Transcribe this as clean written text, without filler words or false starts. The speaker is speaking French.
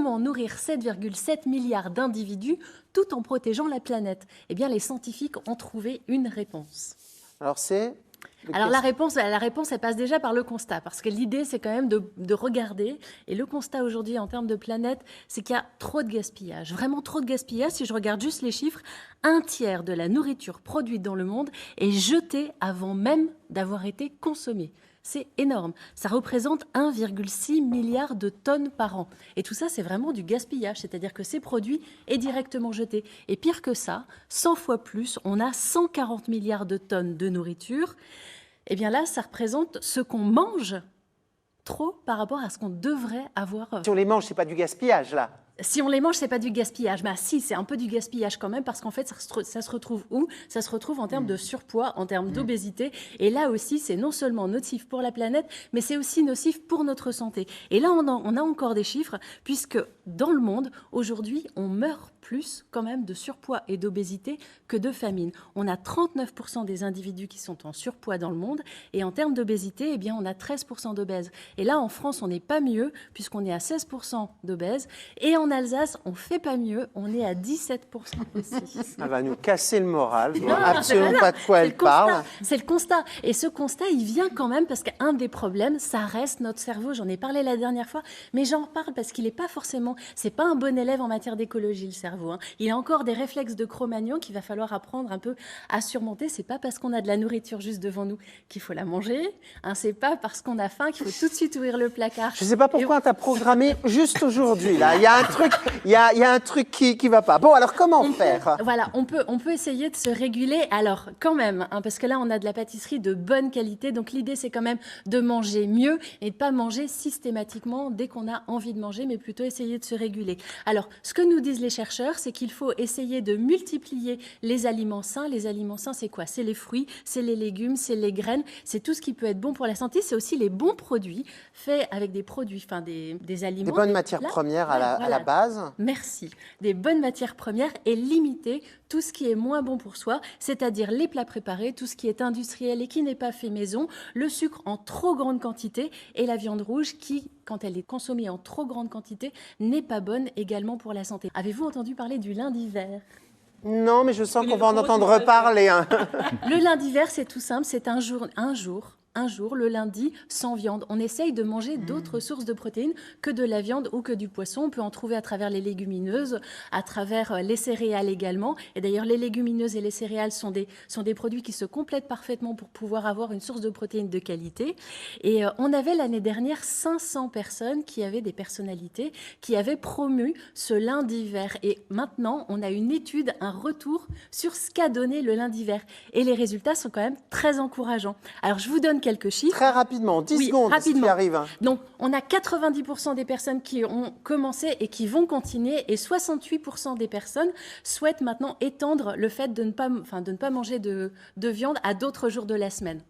comment nourrir 7,7 milliards d'individus tout en protégeant la planète? Eh bien, les scientifiques ont trouvé une réponse. Alors c'est... Alors la réponse, elle passe déjà par le constat, parce que l'idée, c'est quand même de regarder. Et le constat aujourd'hui, en termes de planète, c'est qu'il y a trop de gaspillage, vraiment trop de gaspillage. Si je regarde juste les chiffres, 1/3 de la nourriture produite dans le monde est jetée avant même d'avoir été consommée. C'est énorme. Ça représente 1,6 milliard de tonnes par an. Et tout ça, c'est vraiment du gaspillage, c'est-à-dire que ces produits est directement jeté. Et pire que ça, 100 fois plus, on a 140 milliards de tonnes de nourriture. Eh bien là, ça représente ce qu'on mange trop par rapport à ce qu'on devrait avoir. Si on les mange, c'est pas du gaspillage, là. Si on les mange, c'est pas du gaspillage. Bah si, c'est un peu du gaspillage quand même, parce qu'en fait, ça se retrouve où? Ça se retrouve en termes de surpoids, en termes d'obésité. Et là aussi, c'est non seulement nocif pour la planète, mais c'est aussi nocif pour notre santé. Et là, on a encore des chiffres, puisque dans le monde, aujourd'hui, on meurt plus quand même de surpoids et d'obésité que de famine. On a 39% des individus qui sont en surpoids dans le monde, et en termes d'obésité, eh bien, on a 13% d'obèses. Et là, en France, on n'est pas mieux, puisqu'on est à 16% d'obèses, et en Alsace, on ne fait pas mieux, on est à 17% aussi. Elle va nous casser le moral, je ne vois Non, absolument pas de quoi elle parle. C'est le constat. Et ce constat, il vient quand même parce qu'un des problèmes, ça reste notre cerveau. J'en ai parlé la dernière fois, mais j'en parle parce qu'il n'est pas forcément... C'est pas un bon élève en matière d'écologie, le cerveau. Hein. Il a encore des réflexes de Cro-Magnon qu'il va falloir apprendre un peu à surmonter. C'est pas parce qu'on a de la nourriture juste devant nous qu'il faut la manger. Hein. C'est pas parce qu'on a faim qu'il faut tout de suite ouvrir le placard. Je ne sais pas pourquoi on t'a programmé juste aujourd'hui. Là, il y a un truc qui va pas. Bon, alors comment faire? Voilà, on peut essayer de se réguler. Alors, quand même, hein, parce que là, on a de la pâtisserie de bonne qualité. Donc, l'idée, c'est quand même de manger mieux et de pas manger systématiquement dès qu'on a envie de manger, mais plutôt essayer de se réguler. Alors, ce que nous disent les chercheurs, c'est qu'il faut essayer de multiplier les aliments sains. Les aliments sains, c'est quoi? C'est les fruits, c'est les légumes, c'est les graines, c'est tout ce qui peut être bon pour la santé. C'est aussi les bons produits faits avec des produits, enfin des aliments. Des bonnes matières premières à la base. Merci. Des bonnes matières premières et limiter tout ce qui est moins bon pour soi, c'est-à-dire les plats préparés, tout ce qui est industriel et qui n'est pas fait maison, le sucre en trop grande quantité et la viande rouge qui, quand elle est consommée en trop grande quantité, n'est pas bonne également pour la santé. Avez-vous entendu parler du lundi vert? Non, mais je sens qu'on va en entendre reparler. Hein. Le lundi vert, c'est tout simple, c'est un jour, le lundi, sans viande. On essaye de manger d'autres sources de protéines que de la viande ou que du poisson. On peut en trouver à travers les légumineuses, à travers les céréales également. Et d'ailleurs, les légumineuses et les céréales sont des produits qui se complètent parfaitement pour pouvoir avoir une source de protéines de qualité. Et on avait l'année dernière 500 personnes qui avaient des personnalités, qui avaient promu ce lundi vert. Et maintenant, on a une étude, un retour sur ce qu'a donné le lundi vert. Et les résultats sont quand même très encourageants. Alors, je vous donne quelques chiffres. Très rapidement, 10 secondes, rapidement. Si tu arrives. Donc, on a 90% des personnes qui ont commencé et qui vont continuer, et 68% des personnes souhaitent maintenant étendre le fait de ne pas manger de viande à d'autres jours de la semaine.